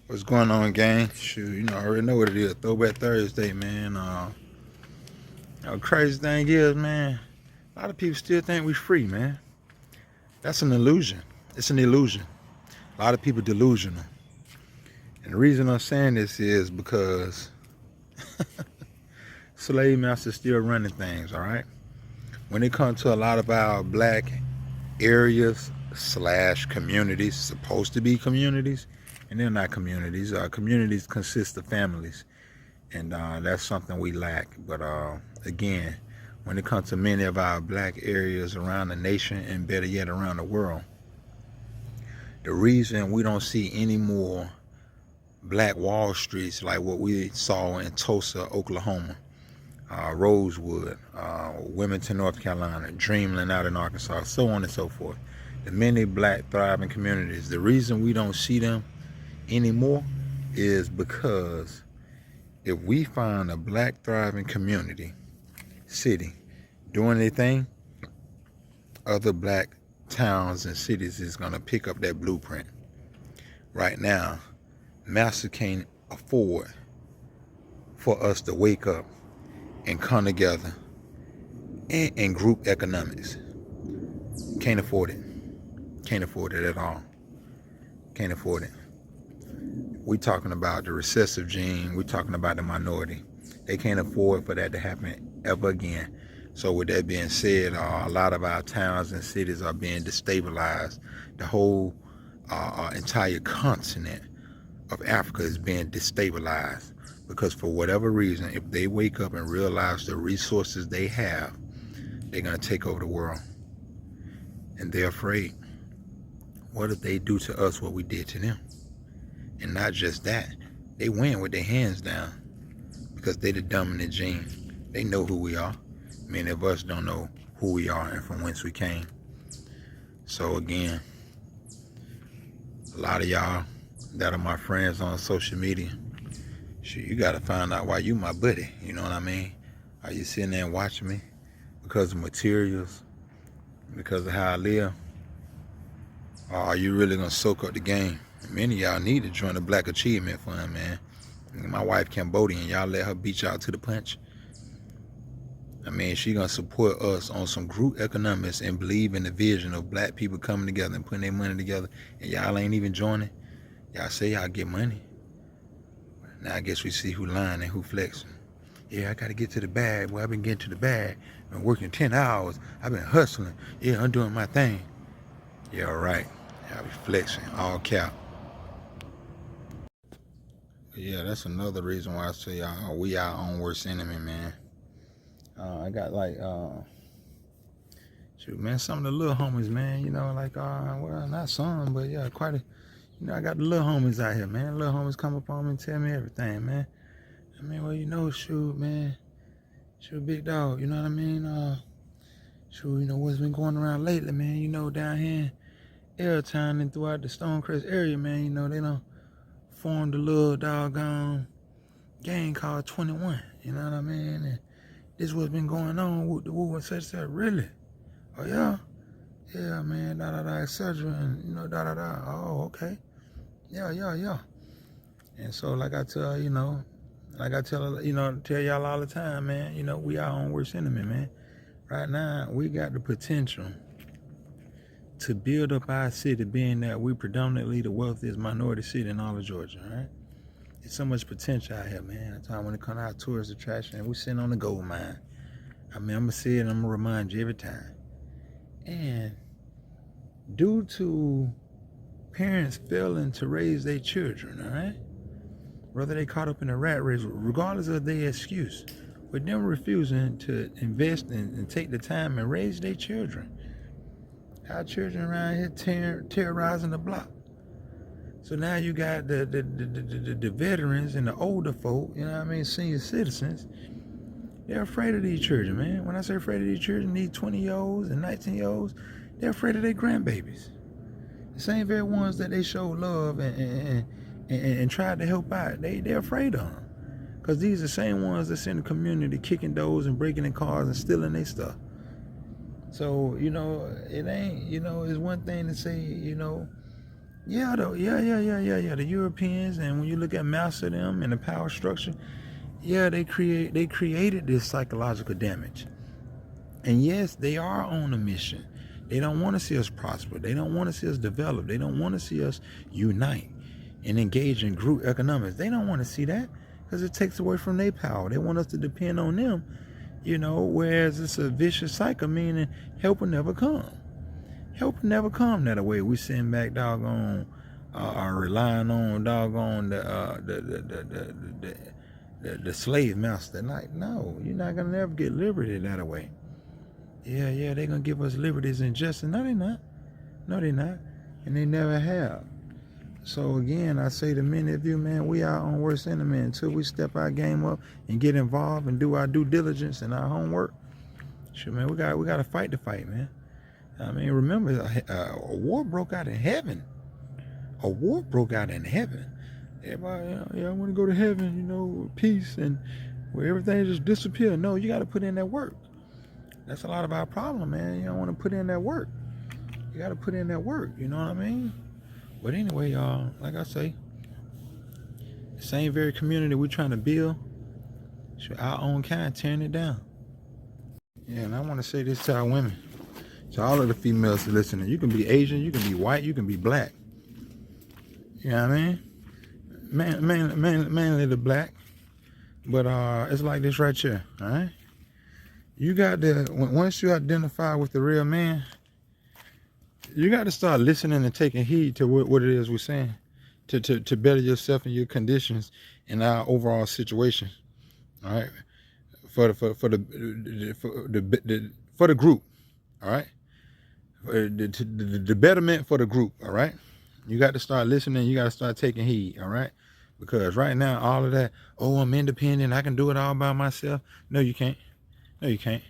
What's going on, gang? Shoot, I already know what it is. Throwback Thursday, man. Crazy thing is, man, a lot of people still think we free, man. That's an illusion. It's an illusion. A lot of people delusional. And the reason I'm saying this is because slave masters still running things, all right? When it comes to a lot of our black areas slash communities, supposed to be communities, and they're not communities. Communities consist of families. And that's something we lack. But again, when it comes to many of our black areas around the nation and better yet around the world, the reason we don't see any more black Wall Streets like what we saw in Tulsa, Oklahoma, Rosewood, Wilmington, North Carolina, Dreamland out in Arkansas, so on and so forth, the many black thriving communities, the reason we don't see them anymore is because if we find a black thriving community, city, doing their thing, other black towns and cities is going to pick up that blueprint. Right now, Master can't afford for us to wake up and come together in group economics. Can't afford it. Can't afford it at all. Can't afford it. We talking about the recessive gene. We talking about the minority. They can't afford for that to happen ever again. So with that being said, a lot of our towns and cities are being destabilized. The whole entire continent of Africa is being destabilized because for whatever reason, if they wake up and realize the resources they have, they're going to take over the world. And they're afraid. What if they do to us what we did to them? And not just that, they win with their hands down because they the dominant gene. They know who we are. Many of us don't know who we are and from whence we came. So again, a lot of y'all that are my friends on social media, shit, you got to find out why you my buddy. You know what I mean? Are you sitting there and watching me because of materials, because of how I live? Or are you really going to soak up the game? Many of y'all need to join the Black Achievement Fund, man. My wife Cambodian, y'all let her beat y'all to the punch. I mean, she gonna support us on some group economics and believe in the vision of black people coming together and putting their money together, and y'all ain't even joining. Y'all say y'all get money. Now I guess we see who lying and who flexing. Yeah, I gotta get to the bag. Well, I've been getting to the bag. I've been working 10 hours. I've been hustling. Yeah, I'm doing my thing. Yeah, all right. Y'all be flexing, all cap. Yeah, that's another reason why I say y'all, we our own worst enemy, man. I got like, shoot, man, some of the little homies, man, well, not some, but yeah, quite a, I got the little homies out here, man. Little homies come up on me and tell me everything, man. I mean, well, shoot, man, shoot, big dog, you know what I mean? Shoot, what's been going around lately, man, down here in Airtown and throughout the Stonecrest area, man, they done formed a little doggone gang called 21, you know what I mean? And this what's been going on with the woo and such, really? Oh, yeah? Yeah, man, da-da-da, etc. And, da-da-da. Oh, okay. Yeah. And so, like I tell, tell y'all all the time, man, we our own worst enemy, man. Right now, we got the potential to build up our city, being that we predominantly the wealthiest minority city in all of Georgia, all right? There's so much potential out here, man. That's why when it comes out tourist attraction, we sitting on the gold mine. I mean, I'm going to say it and I'm going to remind you every time. And due to parents failing to raise their children, all right? Whether they caught up in a rat race, regardless of their excuse, with them refusing to invest and take the time and raise their children. Our children around here terrorizing the block. So now you got the veterans and the older folk, senior citizens. They're afraid of these children, man. When I say afraid of these children, these 20-year-olds and 19-year-olds, they're afraid of their grandbabies. The same very ones that they show love and tried to help out, they're afraid of them. Because these are the same ones that's in the community kicking doors and breaking in cars and stealing their stuff. So, it ain't, it's one thing to say, Yeah, the Europeans, and when you look at most of them and the power structure, yeah, they created this psychological damage. And yes, they are on a mission. They don't want to see us prosper. They don't want to see us develop. They don't want to see us unite and engage in group economics. They don't want to see that because it takes away from their power. They want us to depend on them, whereas it's a vicious cycle, meaning help will never come. Help will never come that way. We sitting back doggone are relying on doggone the slave master. Like, no, you're not gonna never get liberty that way. Yeah, they're gonna give us liberties and justice. No, they're not. No, they're not. And they never have. So again, I say to many of you, man, we are on worst enemy until we step our game up and get involved and do our due diligence and our homework. Sure, man, we got to fight the fight, man. I mean, remember, a war broke out in heaven. A war broke out in heaven. Everybody, I want to go to heaven, peace, and where everything just disappear. No, you got to put in that work. That's a lot of our problem, man. You don't want to put in that work. You got to put in that work, you know what I mean? But anyway, y'all, like I say, the same very community we're trying to build, our own kind tearing it down. Yeah, and I want to say this to our women, to all of the females listening. You can be Asian, you can be white, you can be black. You know what I mean? Mainly the black. But it's like this right here, all right? You got to, once you identify with the real man, you got to start listening and taking heed to what it is we're saying to better yourself and your conditions in our overall situation. All right, for the group. All right, the betterment for the group. All right, you got to start listening. You got to start taking heed. All right, because right now all of that, I'm independent, I can do it all by myself. No, you can't. No, you can't.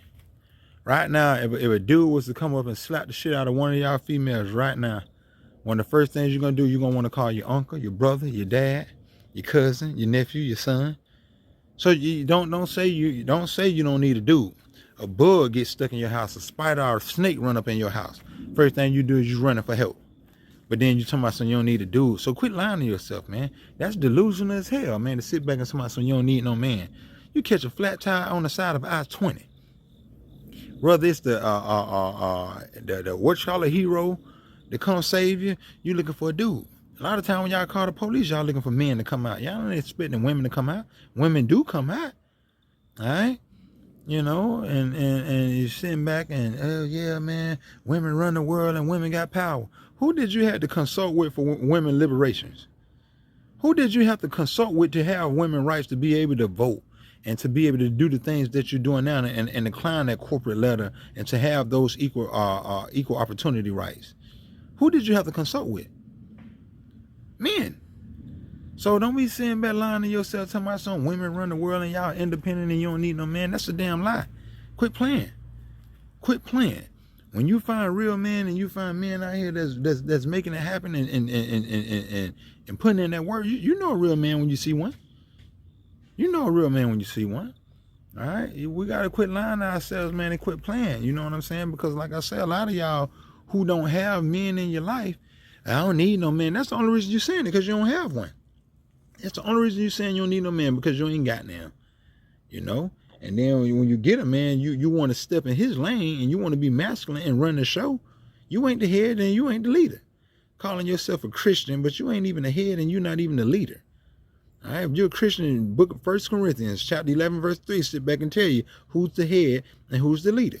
Right now, if a dude was to come up and slap the shit out of one of y'all females right now, one of the first things you're gonna do, you're gonna want to call your uncle, your brother, your dad, your cousin, your nephew, your son. So you don't say you don't need a dude. A bug gets stuck in your house, a spider or a snake run up in your house. First thing you do is you running for help. But then you talking about something you don't need a dude. So quit lying to yourself, man. That's delusional as hell, man, to sit back and talk about something you don't need no man. You catch a flat tire on the side of I-20. Whether it's the what y'all a hero to come save you, you looking for a dude. A lot of time when y'all call the police, y'all looking for men to come out. Y'all ain't expecting women to come out. Women do come out. All right? And you're sitting back and, oh yeah, man, women run the world and women got power. Who did you have to consult with for women liberations? Who did you have to consult with to have women rights to be able to vote? And to be able to do the things that you're doing now and to climb that corporate ladder and to have those equal opportunity rights. Who did you have to consult with? Men. So don't be sitting back lying to yourself talking about some women run the world and y'all independent and you don't need no man. That's a damn lie. Quit playing. Quit playing. When you find real men and you find men out here that's making it happen and putting in that work, you know a real man when you see one. You know a real man when you see one. All right? We got to quit lying to ourselves, man, and quit playing. You know what I'm saying? Because like I said, a lot of y'all who don't have men in your life, I don't need no man. That's the only reason you're saying it, because you don't have one. That's the only reason you're saying you don't need no man, because you ain't got none. And then when you get a man, you want to step in his lane and you want to be masculine and run the show. You ain't the head and you ain't the leader. Calling yourself a Christian, but you ain't even the head and you're not even the leader. All right, if you're a Christian, in the book of 1 Corinthians, chapter 11, verse 3, sit back and tell you who's the head and who's the leader.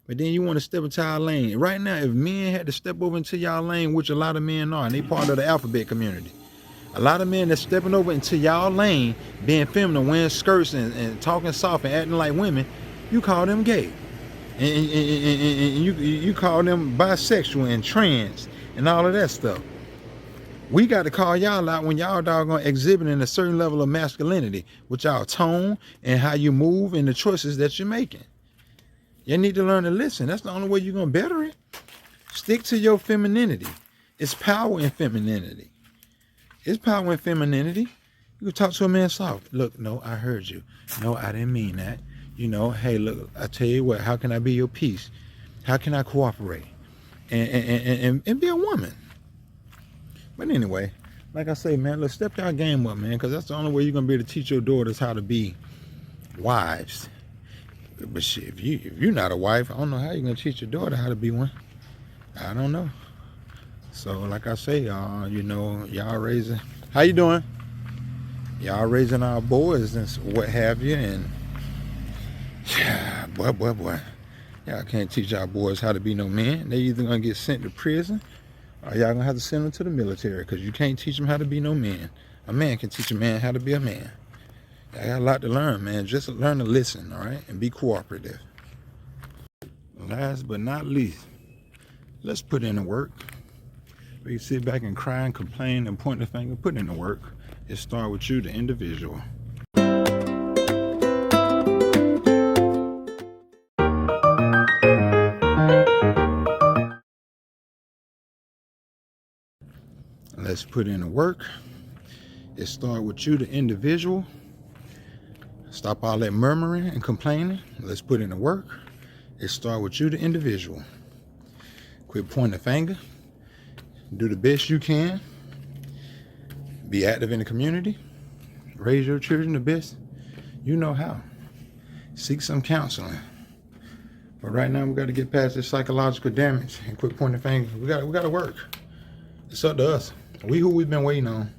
But then you want to step into our lane. Right now, if men had to step over into y'all lane, which a lot of men are, and they part of the alphabet community, a lot of men that's stepping over into y'all lane, being feminine, wearing skirts and talking soft and acting like women, you call them gay. And you call them bisexual and trans and all of that stuff. We got to call y'all out when y'all doggone exhibiting a certain level of masculinity with y'all tone and how you move and the choices that you're making. You need to learn to listen. That's the only way you're going to better it. Stick to your femininity. It's power in femininity. It's power in femininity. You can talk to a man soft. Look, no, I heard you. No, I didn't mean that. Hey, look, I tell you what, how can I be your peace? How can I cooperate? And be a woman. But anyway, like I say, man, let's step your game up, man, because that's the only way you're gonna be able to teach your daughters how to be wives. But shit, if you're not a wife, I don't know how you're gonna teach your daughter how to be one. I don't know. So like I say, you know, y'all raising, how you doing? Y'all raising our boys and what have you, and boy. Y'all can't teach our boys how to be no men. They either gonna get sent to prison or y'all gonna have to send them to the military, because you can't teach them how to be no men. A man can teach a man how to be a man. I got a lot to learn, man. Just learn to listen, all right, and be cooperative. Last but not least, let's put in the work. We can sit back and cry and complain and point the finger. Put in the work. It starts with you, the individual. Let's put in the work. It starts with you, the individual. Stop all that murmuring and complaining. Let's put in the work. It starts with you, the individual. Quit pointing the finger. Do the best you can. Be active in the community. Raise your children the best you know how. Seek some counseling. But right now we got to get past this psychological damage and quit pointing fingers. We got to work. It's up to us. We who we've been waiting on.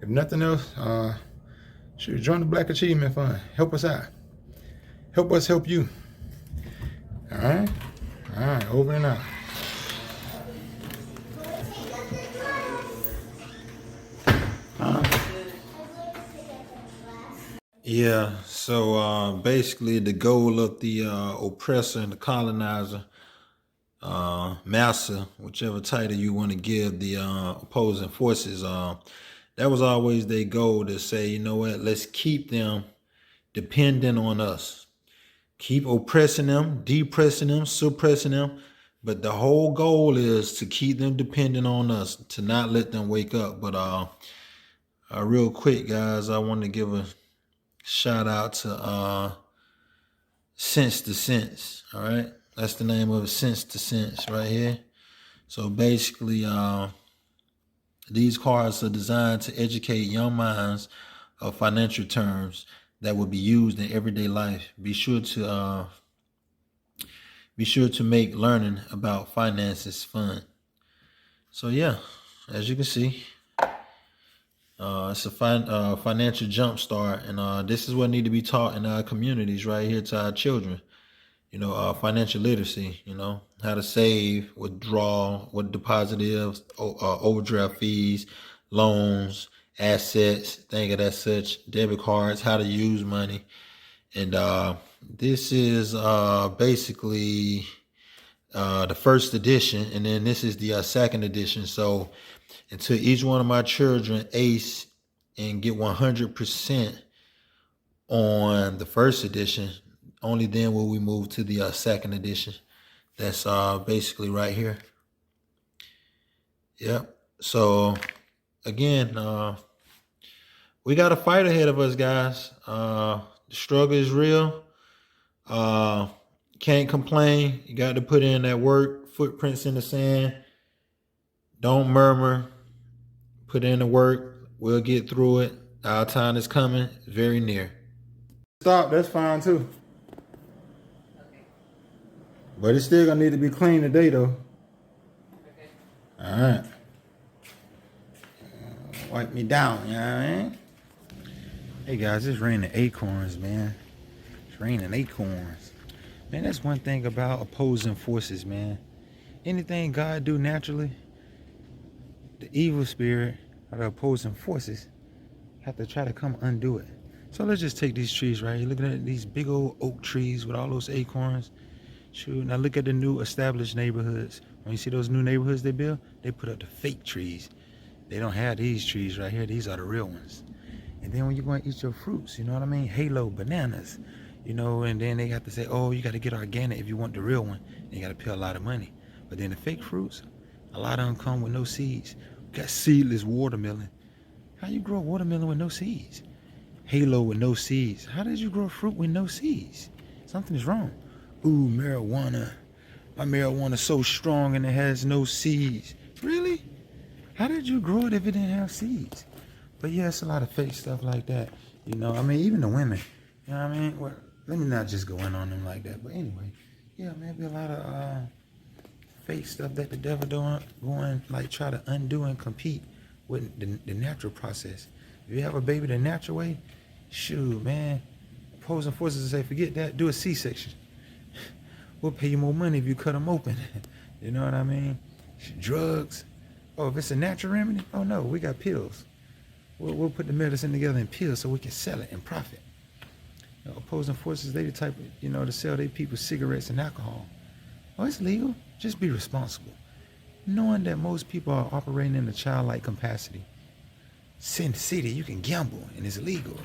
If nothing else, should join the Black Achievement Fund. Help us out. Help us help you. All right? All right, over and out. Yeah, so basically the goal of the oppressor and the colonizer, master, whichever title you want to give the opposing forces, that was always their goal, to say, you know what, let's keep them dependent on us. Keep oppressing them, depressing them, suppressing them. But the whole goal is to keep them dependent on us, to not let them wake up. But real quick, guys, I want to give a shout out to Sense to Sense. All right, that's the name of it, Sense to Sense, right here. So basically, these cards are designed to educate young minds of financial terms that will be used in everyday life. Be sure to make learning about finances fun. So yeah, as you can see, it's a financial jumpstart, and this is what need to be taught in our communities right here to our children. You know, financial literacy. You know, how to save, withdraw, what deposit is, overdraft fees, loans, assets, thing of that such, debit cards, how to use money, and this is basically the first edition, and then this is the second edition. So until each one of my children ace and get 100% on the first edition, only then will we move to the second edition. That's basically right here. Yep. So again, we got a fight ahead of us, guys. The struggle is real. Can't complain. You got to put in that work, footprints in the sand. Don't murmur. Put in the work. We'll get through it. Our time is coming. It's very near. Stop. That's fine too. Okay. But it's still gonna need to be clean today, though. Okay. All right. Wipe me down, you know what I mean? Hey guys, it's raining acorns, man. It's raining acorns. Man, that's one thing about opposing forces, man. Anything God do naturally, the evil spirit or the opposing forces have to try to come undo it. So let's just take these trees right here. Looking at these big old oak trees with all those acorns. Shoot, now look at the new established neighborhoods. When you see those new neighborhoods they build, they put up the fake trees. They don't have these trees right here. These are the real ones. And then when you're going to eat your fruits, you know what I mean? Halo, bananas, you know, and then they have to say, oh, you got to get organic if you want the real one. And you got to pay a lot of money. But then the fake fruits, a lot of them come with no seeds. We got seedless watermelon. How you grow watermelon with no seeds? Halo with no seeds. How did you grow fruit with no seeds? Something's wrong. Ooh, marijuana. My marijuana's so strong and it has no seeds. Really? How did you grow it if it didn't have seeds? But yeah, it's a lot of fake stuff like that. You know, I mean, even the women. You know what I mean? Well, let me not just go in on them like that. But anyway, yeah, maybe a lot of fake stuff that the devil going like try to undo and compete with the natural process. If you have a baby the natural way, shoot, man, opposing forces say, forget that, do a C-section. We'll pay you more money if you cut them open. You know what I mean? Drugs. Oh, if it's a natural remedy, oh no, we got pills. We'll put the medicine together in pills so we can sell it and profit. You know, opposing forces, they the type of, you know, to sell their people cigarettes and alcohol. Oh, it's legal. Just be responsible. Knowing that most people are operating in a childlike capacity. Sin City, you can gamble and it's legal.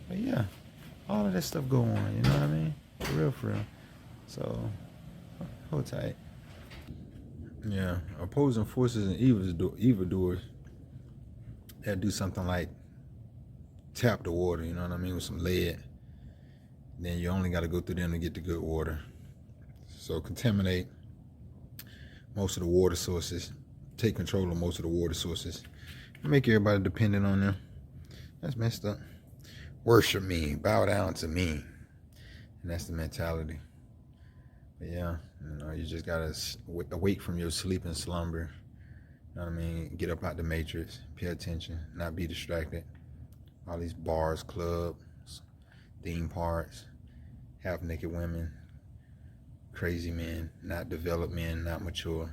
But yeah, all of that stuff go on, you know what I mean? For real, for real. So, hold tight. Yeah, opposing forces and evildoers that do something like tap the water, you know what I mean, with some lead. Then you only got to go through them to get the good water. So contaminate most of the water sources, take control of most of the water sources, and make everybody dependent on them. That's messed up. Worship me, bow down to me, and that's the mentality. But yeah, you know, you just gotta awake from your sleep and slumber. You know what I mean? Get up out the matrix, pay attention, not be distracted. All these bars, clubs, theme parks, half naked women, crazy men, not developed men, not mature.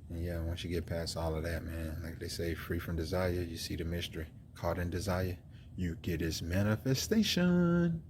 And yeah, once you get past all of that, man, like they say, free from desire, you see the mystery. Caught in desire, you get its manifestation.